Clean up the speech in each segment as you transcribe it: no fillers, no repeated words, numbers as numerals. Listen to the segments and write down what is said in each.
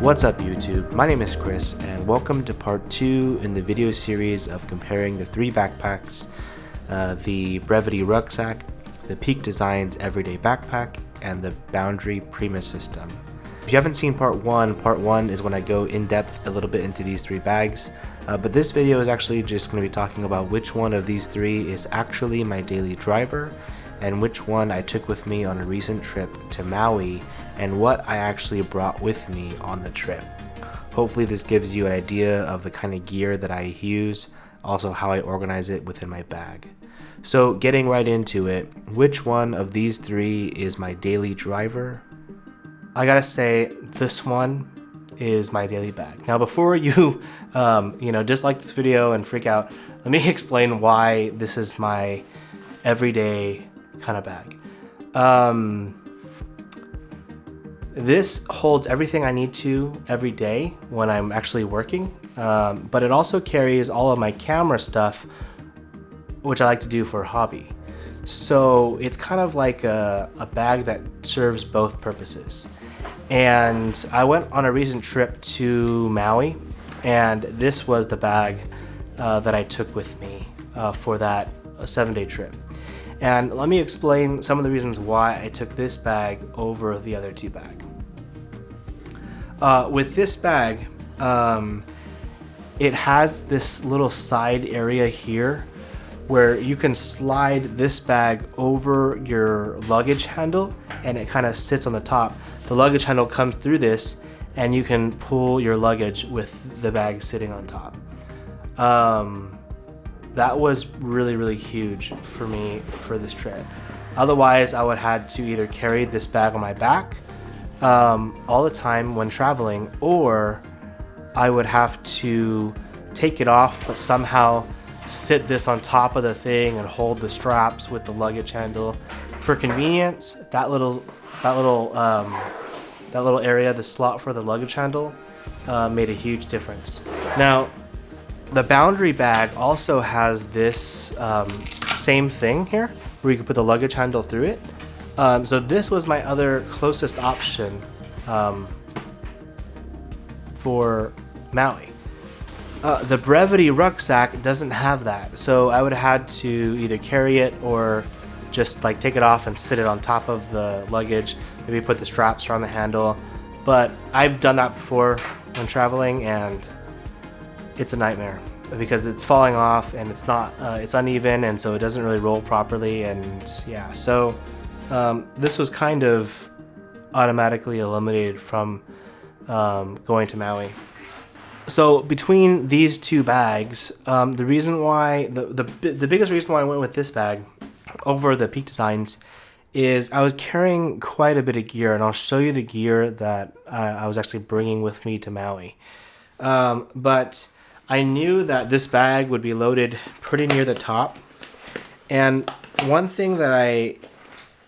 What's up YouTube? My name is Chris and welcome to part 2 in the video series of comparing the 3 backpacks, the Brevity Rucksack, the Peak Designs Everyday Backpack, and the Boundary Prima System. If you haven't seen part 1 is when I go in depth a little bit into these 3 bags, but this video is actually just going to be talking about which one of these 3 is actually my daily driver and which one I took with me on a recent trip to Maui and what I actually brought with me on the trip. Hopefully this gives you an idea of the kind of gear that I use, also how I organize it within my bag. So getting right into it, which one of these 3 is my daily driver? I gotta say this one is my daily bag. Now before you dislike this video and freak out, let me explain why this is my everyday kind of bag. This holds everything I need to every day when I'm actually working, but it also carries all of my camera stuff, which I like to do for a hobby. So it's kind of like a bag that serves both purposes. And I went on a recent trip to Maui, and this was the bag that I took with me for that 7-day trip. And let me explain some of the reasons why I took this bag over the other 2 bags. With this bag, it has this little side area here where you can slide this bag over your luggage handle and it kind of sits on the top. The luggage handle comes through this and you can pull your luggage with the bag sitting on top. That was really huge for me for this trip. Otherwise, I would have had to either carry this bag on my back all the time when traveling, or I would have to take it off but somehow sit this on top of the thing and hold the straps with the luggage handle. For convenience, that little area, the slot for the luggage handle, made a huge difference. Now, the Boundary bag also has this same thing here where you can put the luggage handle through it. So this was my other closest option for Maui. The Brevity Rucksack doesn't have that, so I would have had to either carry it or just like take it off and sit it on top of the luggage, maybe put the straps around the handle. But I've done that before when traveling and it's a nightmare because it's falling off and it's not it's uneven, and so it doesn't really roll properly. And yeah, so this was kind of automatically eliminated from going to Maui. So between these 2 bags, the reason why the biggest reason why I went with this bag over the Peak Designs is I was carrying quite a bit of gear, and I'll show you the gear that I was actually bringing with me to Maui. But I knew that this bag would be loaded pretty near the top, and one thing that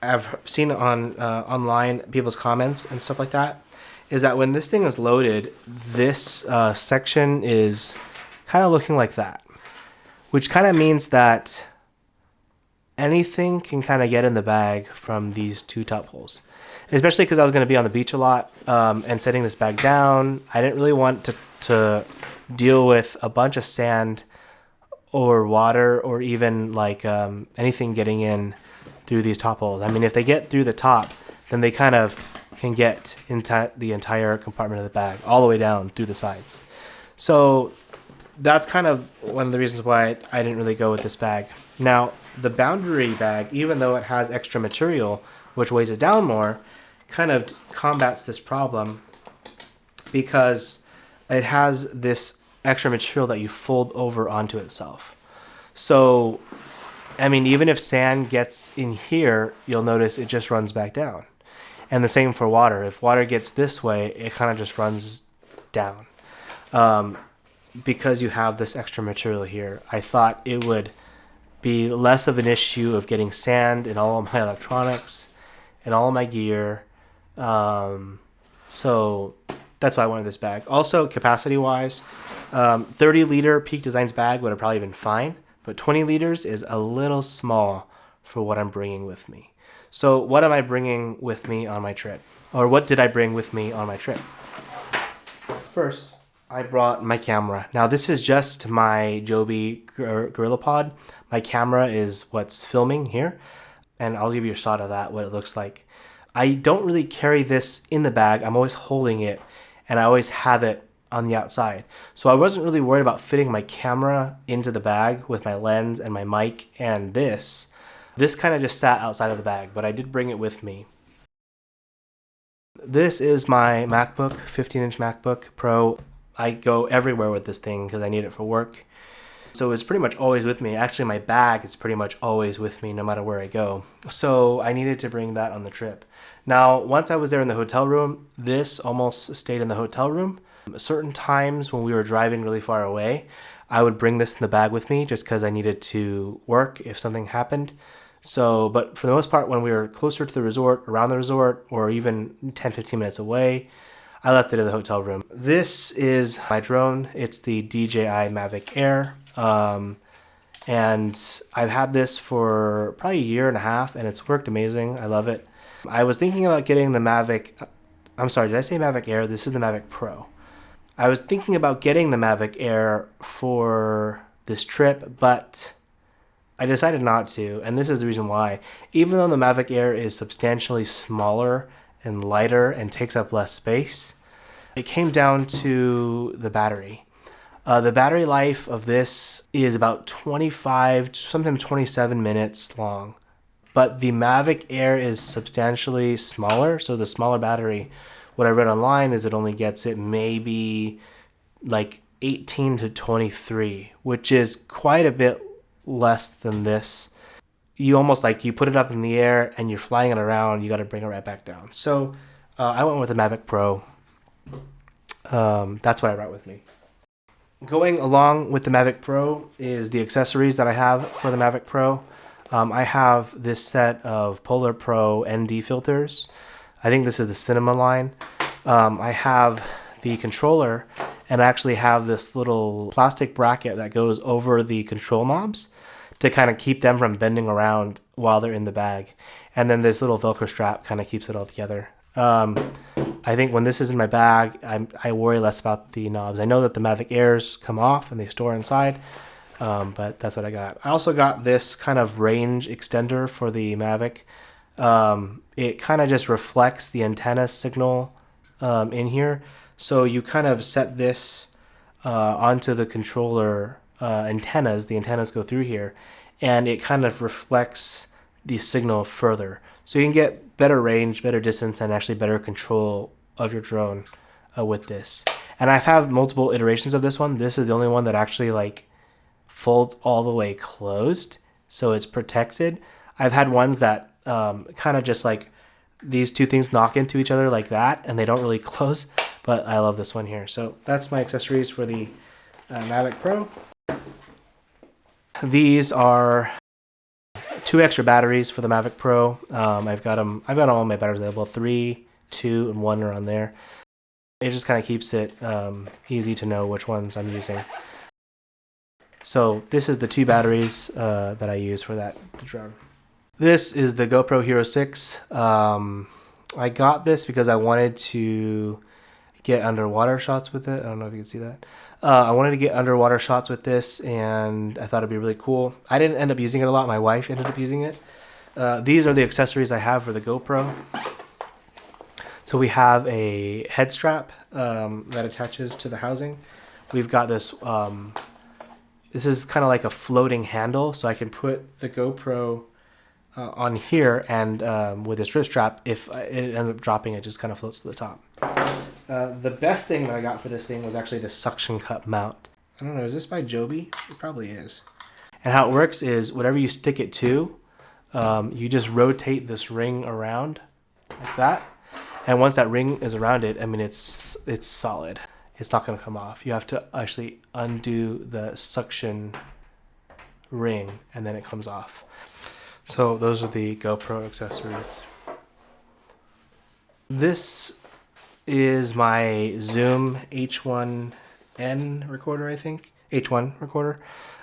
I've seen on online, people's comments and stuff like that, is that when this thing is loaded, this section is kind of looking like that, which kind of means that anything can kind of get in the bag from these 2 top holes. Especially because I was going to be on the beach a lot and setting this bag down. I didn't really want to deal with a bunch of sand or water or even like anything getting in through these top holes. I mean, if they get through the top, then they kind of can get into the entire compartment of the bag all the way down through the sides. So that's kind of one of the reasons why I didn't really go with this bag. Now, the Boundary bag, even though it has extra material, which weighs it down more, kind of combats this problem because it has this extra material that you fold over onto itself. So, I mean, even if sand gets in here, you'll notice it just runs back down. And the same for water. If water gets this way, it kind of just runs down. Because you have this extra material here, I thought it would be less of an issue of getting sand in all of my electronics and all of my gear. So that's why I wanted this bag. Also, capacity-wise, 30-liter Peak Designs bag would have probably been fine, but 20 liters is a little small for what I'm bringing with me. So what am I bringing with me on my trip? Or what did I bring with me on my trip? First, I brought my camera. Now this is just my Joby GorillaPod. My camera is what's filming here, and I'll give you a shot of that, what it looks like. I don't really carry this in the bag. I'm always holding it, and I always have it on the outside. So I wasn't really worried about fitting my camera into the bag with my lens and my mic and this. This kind of just sat outside of the bag, but I did bring it with me. This is my MacBook, 15-inch MacBook Pro. I go everywhere with this thing because I need it for work. So it's pretty much always with me. Actually, my bag is pretty much always with me no matter where I go. So I needed to bring that on the trip. Now, once I was there in the hotel room, this almost stayed in the hotel room. Certain times when we were driving really far away, I would bring this in the bag with me just because I needed to work if something happened. So, but for the most part, when we were closer to the resort, around the resort, or even 10-15 minutes away, I left it in the hotel room. This is my drone. It's the DJI Mavic Air. And I've had this for probably a year and a half, and it's worked amazing. I love it. I was thinking about getting the Mavic, I'm sorry, did I say Mavic Air? This is the Mavic Pro. I was thinking about getting the Mavic Air for this trip, but I decided not to, and this is the reason why. Even though the Mavic Air is substantially smaller and lighter and takes up less space, it came down to the battery. The battery life of this is about 25, sometimes 27 minutes long. But the Mavic Air is substantially smaller, so the smaller battery, what I read online is it only gets it maybe like 18 to 23, which is quite a bit less than this. You almost like you put it up in the air and you're flying it around, you got to bring it right back down. So I went with the Mavic Pro. That's what I brought with me. Going along with the Mavic Pro is the accessories that I have for the Mavic Pro. I have this set of Polar Pro ND filters. I think this is the Cinema line. I have the controller, and I actually have this little plastic bracket that goes over the control knobs to kind of keep them from bending around while they're in the bag. And then this little Velcro strap kind of keeps it all together. I think when this is in my bag, I worry less about the knobs. I know that the Mavic Airs come off and they store inside, but that's what I got. I also got this kind of range extender for the Mavic. It kind of just reflects the antenna signal in here. So you kind of set this onto the controller antennas. The antennas go through here, and it kind of reflects the signal further. So you can get better range, better distance, and actually better control of your drone with this. And I've had multiple iterations of this one. This is the only one that actually like folds all the way closed, so it's protected. I've had ones that kind of just like these two things knock into each other like that, and they don't really close, but I love this one here. So that's my accessories for the Mavic Pro. These are 2 extra batteries for the Mavic Pro. I've got all my batteries available, 3, 2, and 1 are on there. It just kind of keeps it easy to know which ones I'm using. So this is the 2 batteries that I use for the drone. This is the Gopro Hero 6. I got this because I wanted to get underwater shots with it. I don't know if you can see that. I wanted to get underwater shots with this, and I thought it'd be really cool. I didn't end up using it a lot. My wife ended up using it. These are the accessories I have for the GoPro. So we have a head strap that attaches to the housing. We've got this. This is kind of like a floating handle, so I can put the GoPro on here, and with this wrist strap, if it ends up dropping, it just kind of floats to the top. The best thing that I got for this thing was actually the suction cup mount. I don't know, is this by Joby? It probably is. And how it works is whatever you stick it to, you just rotate this ring around like that. And once that ring is around it, I mean, it's solid. It's not going to come off. You have to actually undo the suction ring, and then it comes off. So those are the GoPro accessories. This is my Zoom H1N recorder, I think. H1 recorder.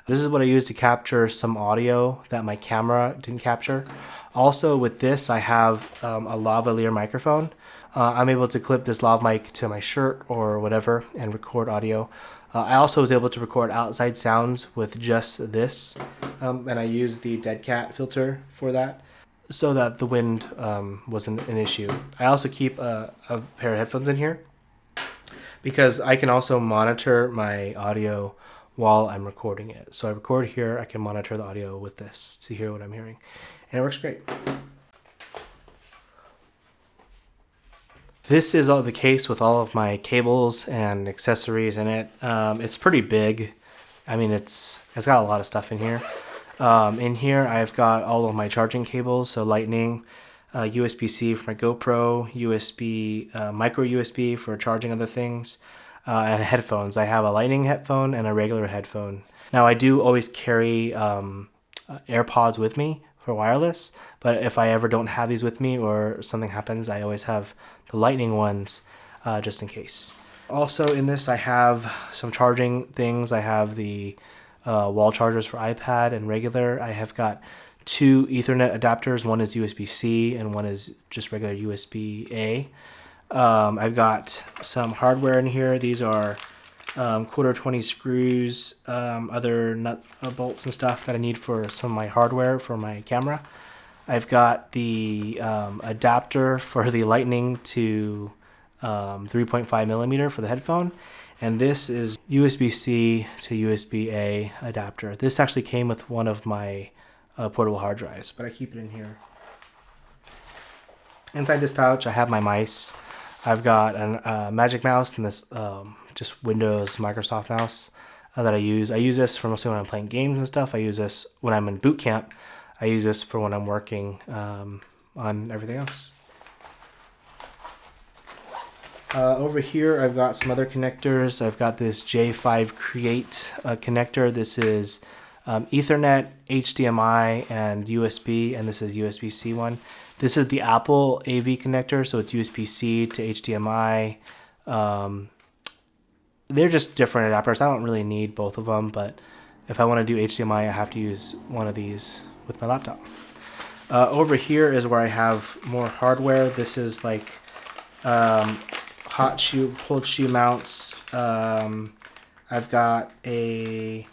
This is what I use to capture some audio that my camera didn't capture. Also with this, I have a lavalier microphone. I'm able to clip this lav mic to my shirt or whatever and record audio. I also was able to record outside sounds with just this, and I used the dead cat filter for that so that the wind wasn't an issue. I also keep a pair of headphones in here because I can also monitor my audio while I'm recording it. So I record here, I can monitor the audio with this to hear what I'm hearing, and it works great. This is all the case with all of my cables and accessories in it. It's pretty big. I mean, it's got a lot of stuff in here. In here, I've got all of my charging cables, so Lightning, USB-C for my GoPro, USB, micro USB for charging other things, and headphones. I have a Lightning headphone and a regular headphone. Now, I do always carry AirPods with me for wireless, but if I ever don't have these with me or something happens, I always have the Lightning ones just in case. Also in this, I have some charging things. I have the wall chargers for iPad and regular. I have got 2 Ethernet adapters. One is USB-C and one is just regular USB-A. I've got some hardware in here. These are quarter 20 screws, other nuts, bolts and stuff that I need for some of my hardware for my camera. I've got the adapter for the Lightning to 3.5 millimeter for the headphone, and this is USB-C to USB-A adapter. This actually came with one of my portable hard drives, but I keep it in here. Inside this pouch, I have my mice. I've got a Magic Mouse and this just Windows Microsoft mouse that I use. I use this for mostly when I'm playing games and stuff. I use this when I'm in boot camp. I use this for when I'm working on everything else. Over here, I've got some other connectors. I've got this J5 Create connector. This is Ethernet, HDMI, and USB, and this is USB-C one. This is the Apple AV connector, so it's USB-C to HDMI. They're just different adapters. I don't really need both of them, but if I want to do HDMI, I have to use one of these with my laptop. Over here is where I have more hardware. This is like hot shoe, cold shoe mounts. I've got a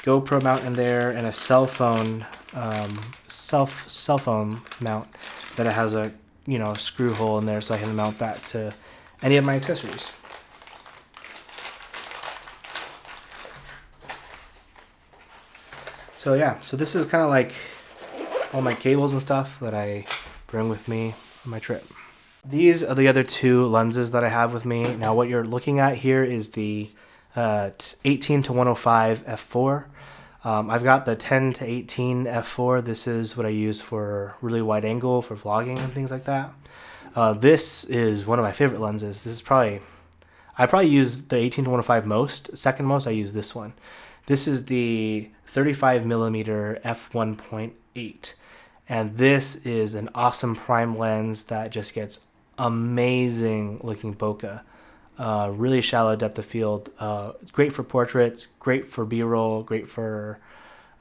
GoPro mount in there and a cell phone cell phone mount that it has a screw hole in there, so I can mount that to any of my accessories. So yeah, so this is kind of like all my cables and stuff that I bring with me on my trip. These are the other 2 lenses that I have with me. Now what you're looking at here is the 18 to 105 f4. I've got the 10 to 18 f4. This is what I use for really wide angle for vlogging and things like that. This is one of my favorite lenses. This is I probably use the 18 to 105 most. Second most, I use this one. This is the 35 millimeter f1.8, and this is an awesome prime lens that just gets amazing looking bokeh. Really shallow depth of field. Great for portraits, great for B-roll, great for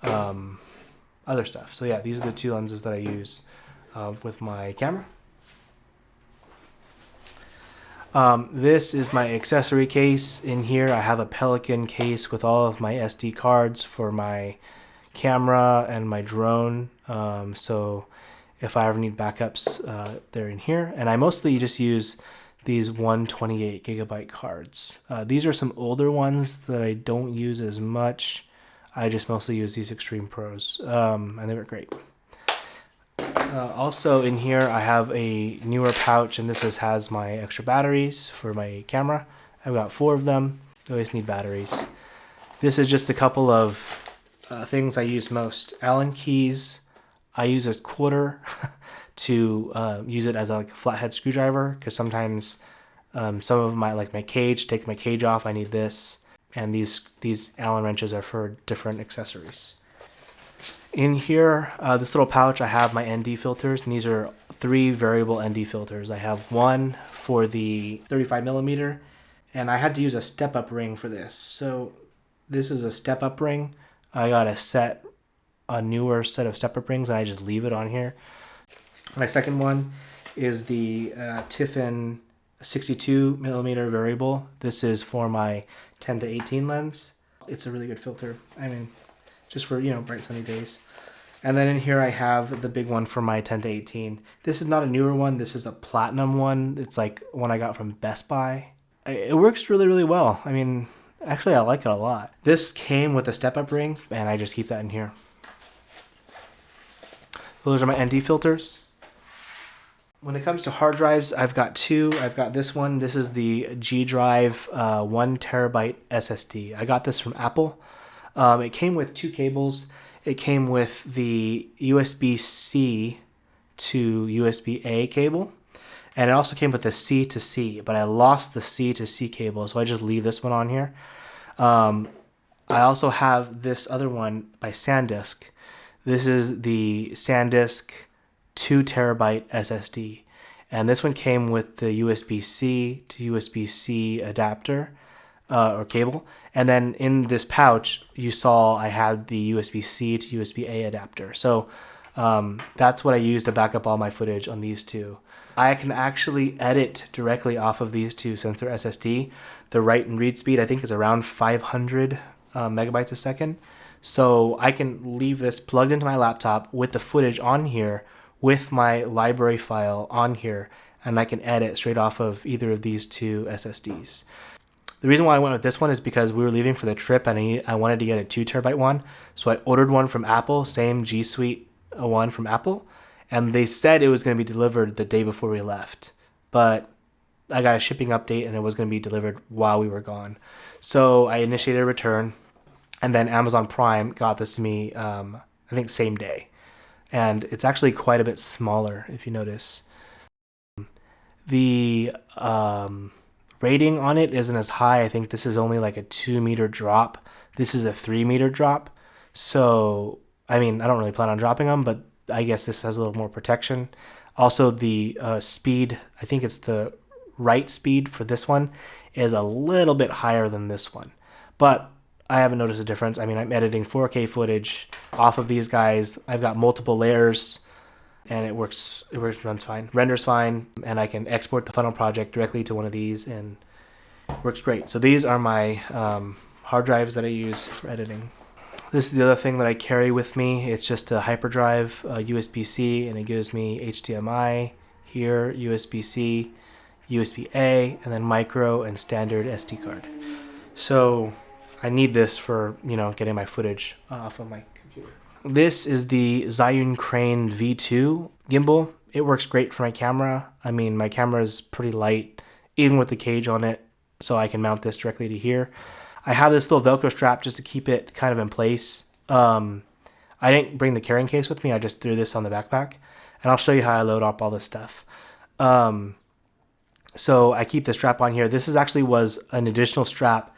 other stuff. So yeah, these are the 2 lenses that I use with my camera. This is my accessory case. In here I have a Pelican case with all of my SD cards for my camera and my drone. So if I ever need backups, they're in here. And I mostly just use these 128 gigabyte cards. These are some older ones that I don't use as much. I just mostly use these Extreme Pros, and they work great. Also in here I have a newer pouch, and this has my extra batteries for my camera. I've got 4 of them. I always need batteries. This is just a couple of things I use most. Allen keys. I use a quarter to use it as a flathead screwdriver, because sometimes some of my cage, take my cage off, I need this. And these Allen wrenches are for different accessories. In here, this little pouch, I have my ND filters, and these are 3 variable ND filters. I have one for the 35 millimeter, and I had to use a step-up ring for this. So this is a step-up ring. I got a newer set of step-up rings, and I just leave it on here. My second one is the Tiffin a 62mm variable. This is for my 10 to 18 lens. It's a really good filter. I mean, just for, you know, bright sunny days. And then in here I have the big one for my 10 to 18. This is not a newer one. This is a platinum one. It's like one I got from Best Buy. It works really, really well. I mean, actually I like it a lot. This came with a step-up ring, and I just keep that in here. Those are my ND filters. When it comes to hard drives, I've got two. I've got this one. This is the G Drive 1TB SSD. I got this from Apple. It came with two cables. It came with the USB-C to USB-A cable. And it also came with the C to C, but I lost the C to C cable, so I just leave this one on here. I also have this other one by SanDisk. This is the SanDisk 2TB SSD. And this one came with the USB-C to USB-C adapter or cable. And then in this pouch, you saw I had the USB-C to USB-A adapter. So that's what I use to back up all my footage on these two. I can actually edit directly off of these two since they're SSD. The write and read speed, I think, is around 500 megabytes a second. So I can leave this plugged into my laptop with the footage on here with my library file on here, and I can edit straight off of either of these two SSDs. The reason why I went with this one is because we were leaving for the trip and I wanted to get a 2TB one. So I ordered one from Apple, same G Suite one from Apple. And they said it was going to be delivered the day before we left. But I got a shipping update and it was going to be delivered while we were gone. So I initiated a return. And then Amazon Prime got this to me, I think, same day. And it's actually quite a bit smaller, if you notice. The rating on it isn't as high. I think this is only like a 2-meter drop. This is a 3-meter drop. So, I mean, I don't really plan on dropping them, but I guess this has a little more protection. Also, the speed, I think it's the write speed for this one, is a little bit higher than this one. But I haven't noticed a difference. I mean, I'm editing 4K footage off of these guys. I've got multiple layers, and it runs fine, renders fine, and I can export the final project directly to one of these, and it works great. So these are my hard drives that I use for editing. This is the other thing that I carry with me. It's just a hyperdrive, USB-C, and it gives me HDMI here, USB-C, USB-A, and then micro and standard SD card. So I need this for, you know, getting my footage off of my computer. This is the Zhiyun Crane V2 gimbal. It works great for my camera. I mean, my camera is pretty light, even with the cage on it, so I can mount this directly to here. I have this little Velcro strap just to keep it kind of in place. I didn't bring the carrying case with me. I just threw this on the backpack. And I'll show you how I load up all this stuff. So I keep the strap on here. This was an additional strap,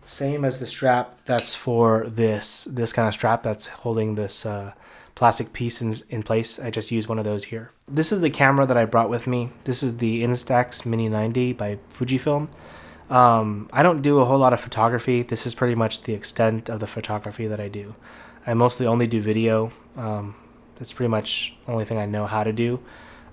same as the strap that's for this kind of strap that's holding this plastic piece in place. I just used one of those here. This is the camera that I brought with me. This is the Instax Mini 90 by Fujifilm. I don't do a whole lot of photography. This is pretty much the extent of the photography that I do. I mostly only do video. That's pretty much the only thing I know how to do.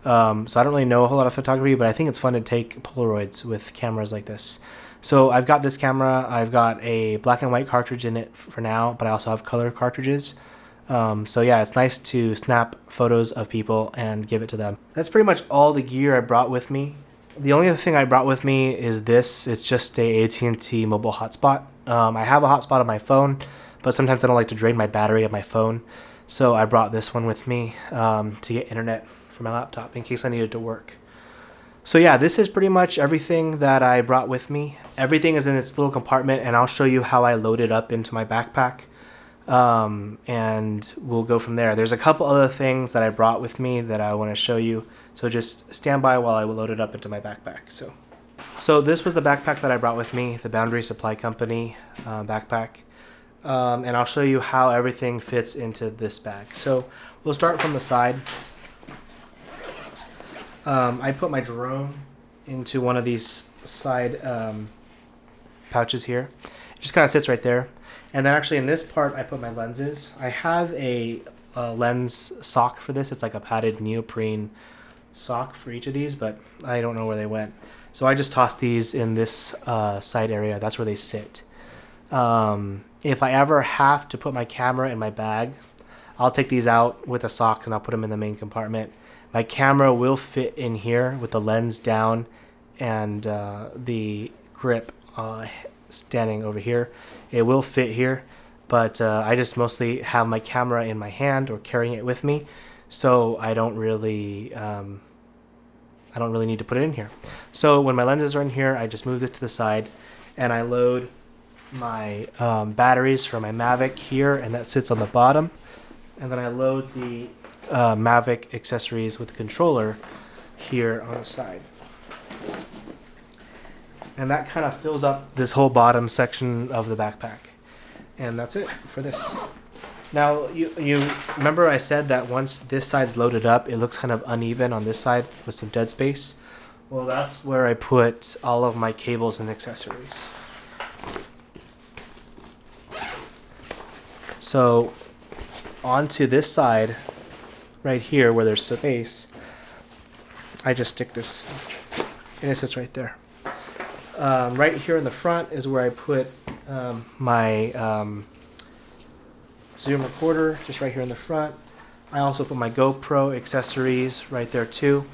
So I don't really know a whole lot of photography, but I think it's fun to take Polaroids with cameras like this. So I've got this camera. I've got a black and white cartridge in it for now, but I also have color cartridges. So yeah, it's nice to snap photos of people and give it to them. That's pretty much all the gear I brought with me. The only other thing I brought with me is this. It's just a AT&T mobile hotspot. I have a hotspot on my phone, but sometimes I don't like to drain my battery of my phone. So I brought this one with me to get internet for my laptop in case I needed to work. So yeah, this is pretty much everything that I brought with me. Everything is in its little compartment, and I'll show you how I load it up into my backpack. And we'll go from there. There's a couple other things that I brought with me that I want to show you. So just stand by while I load it up into my backpack. So this was the backpack that I brought with me, the Boundary Supply Company backpack. And I'll show you how everything fits into this bag. So we'll start from the side. I put my drone into one of these side pouches here. It just kind of sits right there. And then actually in this part, I put my lenses. I have a lens sock for this. It's like a padded neoprene sock for each of these, but I don't know where they went. So I just toss these in this side area. That's where they sit. If I ever have to put my camera in my bag, I'll take these out with a sock and I'll put them in the main compartment. My camera will fit in here with the lens down and the grip standing over here. It will fit here, but I just mostly have my camera in my hand or carrying it with me, so I don't really need to put it in here. So when my lenses are in here, I just move this to the side and I load my batteries for my Mavic here, and that sits on the bottom. And then I load the Mavic accessories with the controller here on the side. And that kind of fills up this whole bottom section of the backpack. And that's it for this. Now, you remember I said that once this side's loaded up, it looks kind of uneven on this side with some dead space? Well, that's where I put all of my cables and accessories. So, onto this side, right here where there's space, I just stick this, and it sits right there. Right here in the front is where I put my zoom recorder, just right here in the front. I also put my GoPro accessories right there too.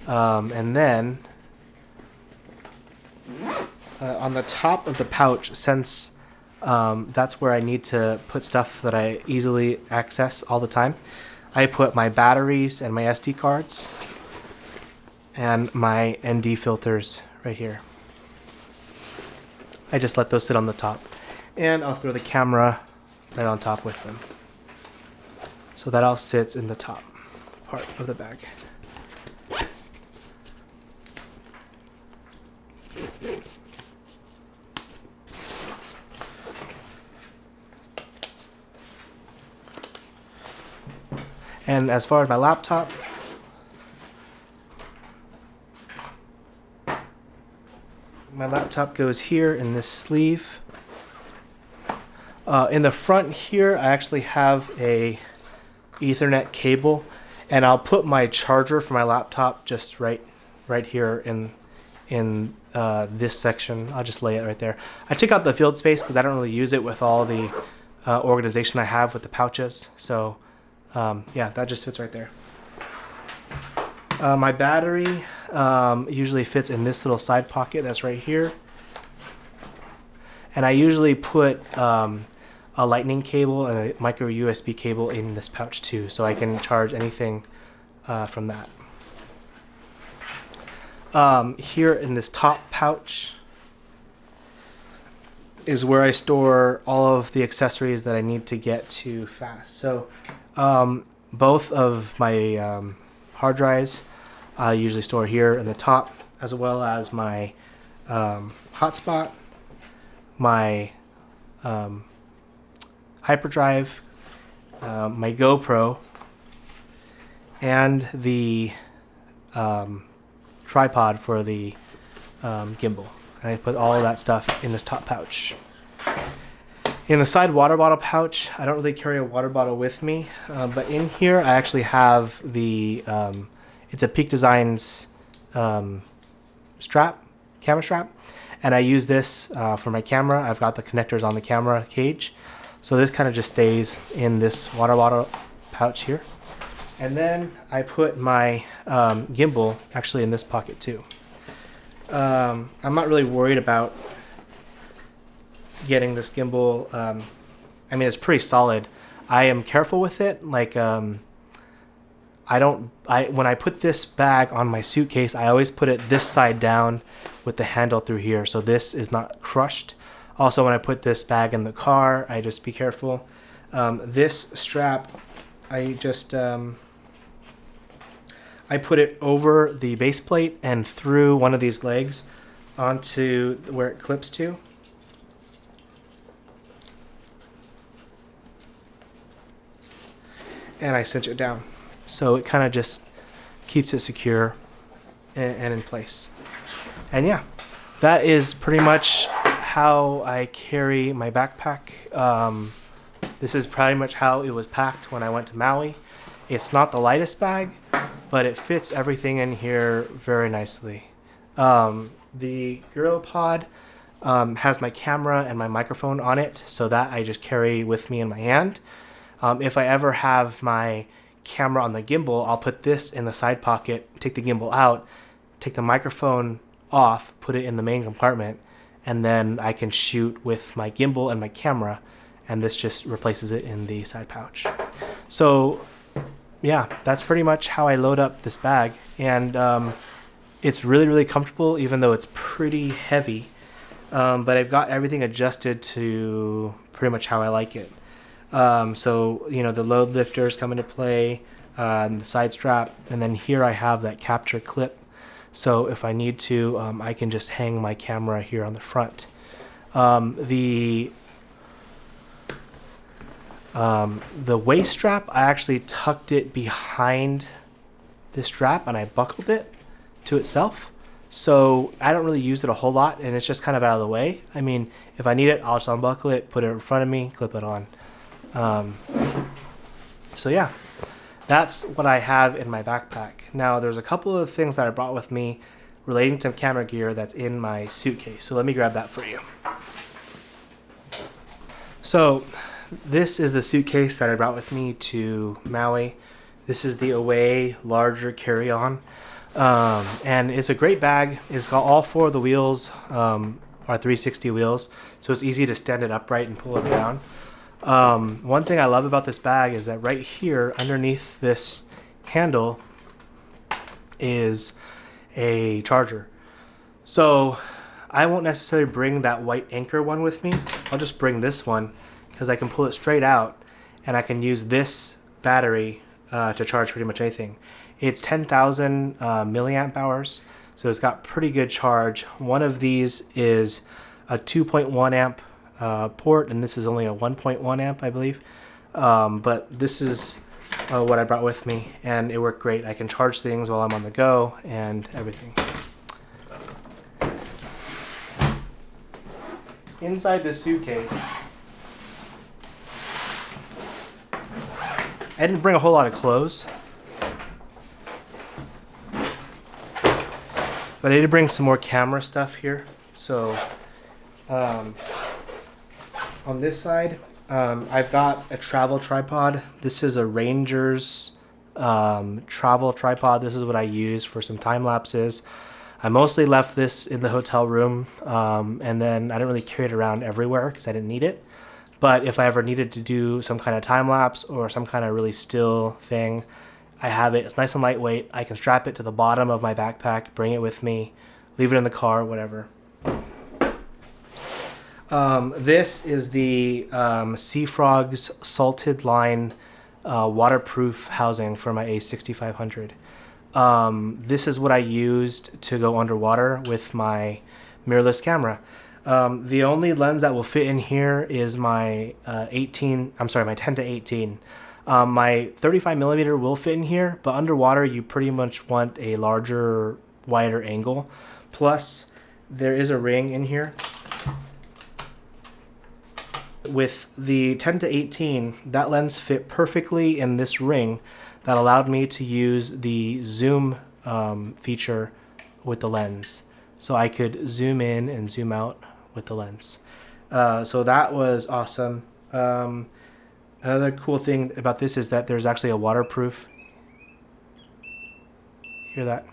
And then on the top of the pouch, since that's where I need to put stuff that I easily access all the time, I put my batteries and my SD cards and my ND filters right here. I just let those sit on the top, and I'll throw the camera right on top with them. So that all sits in the top part of the bag. And as far as my laptop, goes here in this sleeve. In the front here, I actually have a Ethernet cable, and I'll put my charger for my laptop just right here in this section. I'll just lay it right there. I took out the field space because I don't really use it with all the organization I have with the pouches. So yeah, that just fits right there. My battery usually fits in this little side pocket that's right here. And I usually put a lightning cable and a micro USB cable in this pouch too, so I can charge anything from that. Here in this top pouch is where I store all of the accessories that I need to get to fast. So both of my hard drives I usually store here in the top, as well as my hotspot, my hyperdrive, my GoPro, and the tripod for the gimbal. And I put all of that stuff in this top pouch. In the side water bottle pouch, I don't really carry a water bottle with me, but in here I actually have the it's a Peak Designs camera strap, and I use this for my camera. I've got the connectors on the camera cage, so this kind of just stays in this water bottle pouch here. And then I put my gimbal actually in this pocket too. I'm not really worried about getting this gimbal. I mean, it's pretty solid. I am careful with it. Like, when I put this bag on my suitcase, I always put it this side down with the handle through here, so this is not crushed. Also, when I put this bag in the car, I just be careful. This strap, I just I put it over the base plate and through one of these legs onto where it clips to. And I cinch it down. So it kind of just keeps it secure and in place. And yeah, that is pretty much how I carry my backpack. This is pretty much how it was packed when I went to Maui. It's not the lightest bag, but it fits everything in here very nicely. The GorillaPod has my camera and my microphone on it, so that I just carry with me in my hand. If I ever have my camera on the gimbal, I'll put this in the side pocket, take the gimbal out, take the microphone off, put it in the main compartment, and then I can shoot with my gimbal and my camera, and this just replaces it in the side pouch. So yeah, that's pretty much how I load up this bag, and it's really comfortable, even though it's pretty heavy. But I've got everything adjusted to pretty much how I like it. So, you know, the load lifters come into play, and the side strap, and then here I have that capture clip. So if I need to, I can just hang my camera here on the front. The waist strap, I actually tucked it behind the strap and I buckled it to itself. So I don't really use it a whole lot, and it's just kind of out of the way. I mean, if I need it, I'll just unbuckle it, put it in front of me, clip it on. So yeah, that's what I have in my backpack. Now there's a couple of things that I brought with me relating to camera gear that's in my suitcase. So let me grab that for you. So this is the suitcase that I brought with me to Maui. This is the Away larger carry-on. And it's a great bag. It's got all four of the wheels, are 360 wheels, so it's easy to stand it upright and pull it down. One thing I love about this bag is that right here underneath this handle is a charger. So I won't necessarily bring that white anchor one with me. I'll just bring this one because I can pull it straight out and I can use this battery to charge pretty much anything. It's 10,000 milliamp hours, so it's got pretty good charge. One of these is a 2.1 amp port, and this is only a 1.1 amp, I believe. But this is what I brought with me, and it worked great. I can charge things while I'm on the go and everything. Inside this suitcase, I didn't bring a whole lot of clothes, but I did bring some more camera stuff here. So on this side, I've got a travel tripod. This is a Ranger's travel tripod. This is what I use for some time lapses. I mostly left this in the hotel room, and then I didn't really carry it around everywhere because I didn't need it. But if I ever needed to do some kind of time lapse or some kind of really still thing, I have it. It's nice and lightweight. I can strap it to the bottom of my backpack, bring it with me, leave it in the car, whatever. This is the Sea Frog's Salted Line waterproof housing for my A6500. This is what I used to go underwater with my mirrorless camera. The only lens that will fit in here is my my 10 to 18. My 35 millimeter will fit in here, but underwater you pretty much want a larger, wider angle. Plus, there is a ring in here. With the 10 to 18, that lens fit perfectly in this ring that allowed me to use the zoom feature with the lens. So I could zoom in and zoom out with the lens. So that was awesome. Another cool thing about this is that there's actually a waterproof. Hear that?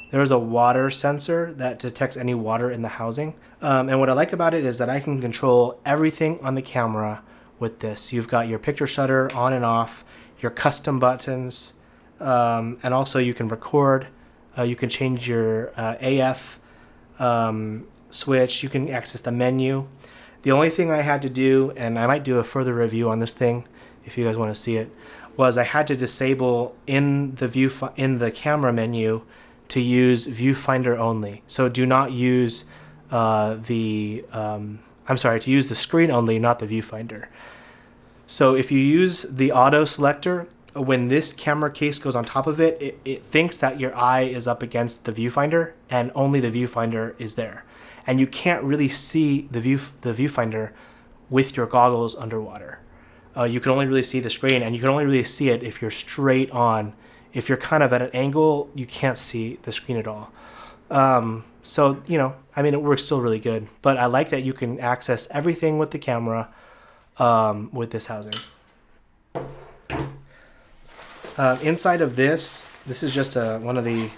There's a water sensor that detects any water in the housing. And what I like about it is that I can control everything on the camera with this. You've got your picture shutter on and off, your custom buttons, and also you can record. You can change your AF switch. You can access the menu. The only thing I had to do, and I might do a further review on this thing if you guys want to see it, was I had to disable in the camera menu to use viewfinder only. So do not use to use the screen only, not the viewfinder. So if you use the auto selector, when this camera case goes on top of it, it thinks that your eye is up against the viewfinder and only the viewfinder is there. And you can't really see the viewfinder with your goggles underwater. You can only really see the screen, and you can only really see it if you're straight on. If you're kind of at an angle, you can't see the screen at all. So, you know, I mean, it works still really good, but I like that you can access everything with the camera with this housing. Inside of this is just one of the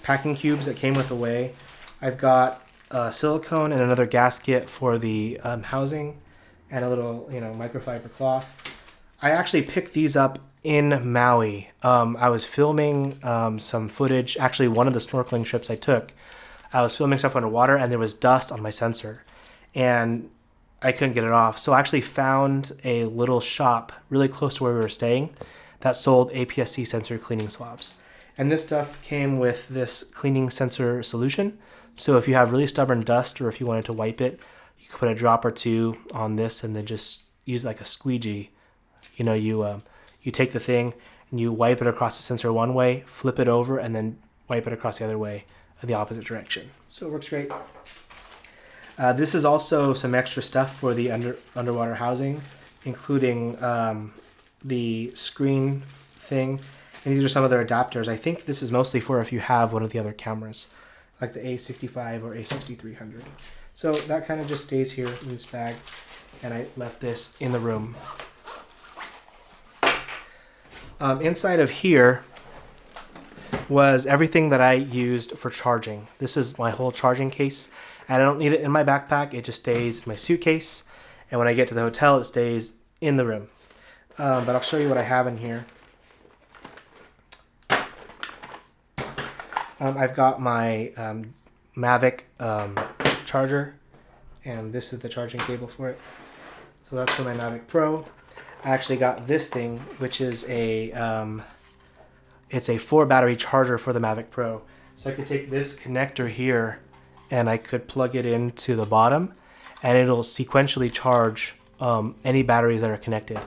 packing cubes that came with the Way. I've got silicone and another gasket for the housing and a little, you know, microfiber cloth. I actually picked these up in Maui. I was filming some footage, actually one of the snorkeling trips I took. I was filming stuff underwater and there was dust on my sensor and I couldn't get it off. So I actually found a little shop really close to where we were staying that sold Aps-C sensor cleaning swabs. And this stuff came with this cleaning sensor solution. So if you have really stubborn dust or if you wanted to wipe it, you could put a drop or two on this and then just use it like a squeegee. You know, you take the thing and you wipe it across the sensor one way, flip it over, and then wipe it across the other way in the opposite direction. So it works great. This is also some extra stuff for the underwater housing, including the screen thing. And these are some of their adapters. I think this is mostly for if you have one of the other cameras, like the A65 or A6300. So that kind of just stays here in this bag, and I left this in the room. Inside of here was everything that I used for charging. This is my whole charging case, and I don't need it in my backpack. It just stays in my suitcase, and when I get to the hotel, it stays in the room. But I'll show you what I have in here. I've got my Mavic Charger, and this is the charging cable for it. So that's for my Mavic Pro. I actually got this thing, which is it's a 4-battery charger for the Mavic Pro. So I could take this connector here and I could plug it into the bottom and it'll sequentially charge any batteries that are connected.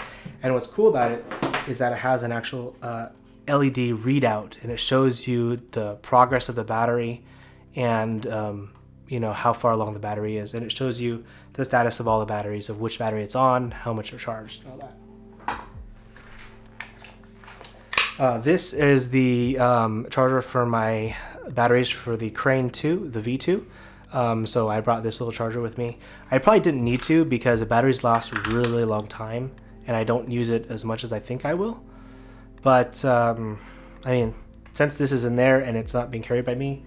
And what's cool about it is that it has an actual LED readout, and it shows you the progress of the battery and you know, how far along the battery is, and it shows you the status of all the batteries, of which battery it's on, how much are charged, and all that. This is the charger for my batteries for the Crane 2, the V2. So I brought this little charger with me. I probably didn't need to because the batteries last a really long time and I don't use it as much as I think I will. But I mean, since this is in there and it's not being carried by me,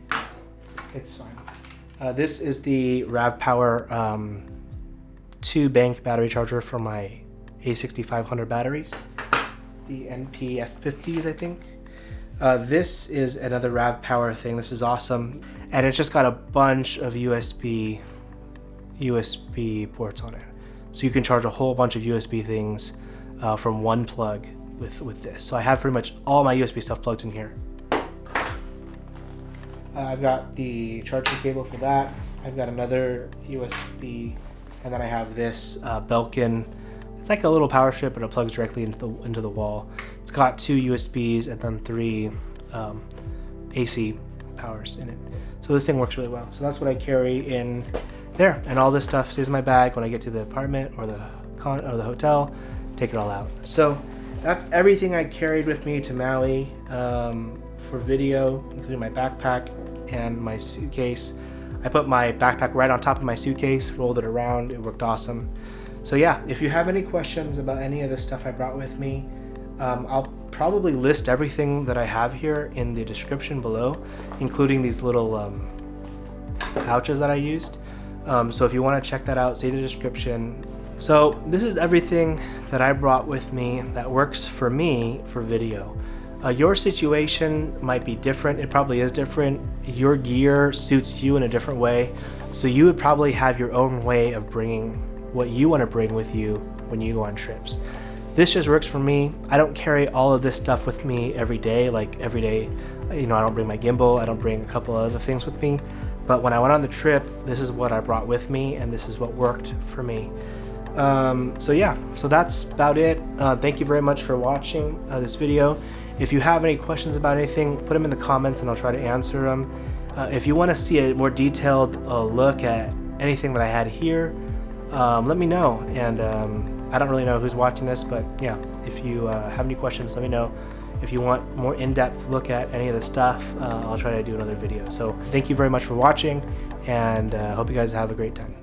it's fine. This is the RAV Power 2-bank battery charger for my A6500 batteries. The NPF50s, I think. This is another RAV Power thing. This is awesome. And it's just got a bunch of USB ports on it. So you can charge a whole bunch of USB things from one plug with this. So I have pretty much all my USB stuff plugged in here. I've got the charging cable for that. I've got another USB, and then I have this Belkin. It's like a little power strip, but it plugs directly into the wall. It's got 2 USBs and then 3 AC powers in it. So this thing works really well. So that's what I carry in there, and all this stuff stays in my bag when I get to the apartment or the hotel. Take it all out. So that's everything I carried with me to Maui for video, including my backpack and my suitcase. I put my backpack right on top of my suitcase, rolled it around. It worked awesome. So yeah, if you have any questions about any of the stuff I brought with me, I'll probably list everything that I have here in the description below, including these little pouches that I used. So if you want to check that out, see the description. So this is everything that I brought with me that works for me for video. Your situation might be different. It probably is different. Your gear suits you in a different way. So you would probably have your own way of bringing what you want to bring with you when you go on trips. This just works for me. I don't carry all of this stuff with me every day. Like every day, you know, I don't bring my gimbal. I don't bring a couple of other things with me. But when I went on the trip, this is what I brought with me, and this is what worked for me. So yeah, so that's about it. Thank you very much for watching this video. If you have any questions about anything, put them in the comments and I'll try to answer them. If you want to see a more detailed look at anything that I had here, let me know. And I don't really know who's watching this, but yeah, if you have any questions, let me know if you want more in-depth look at any of the stuff, I'll try to do another video. So thank you very much for watching, and hope you guys have a great time.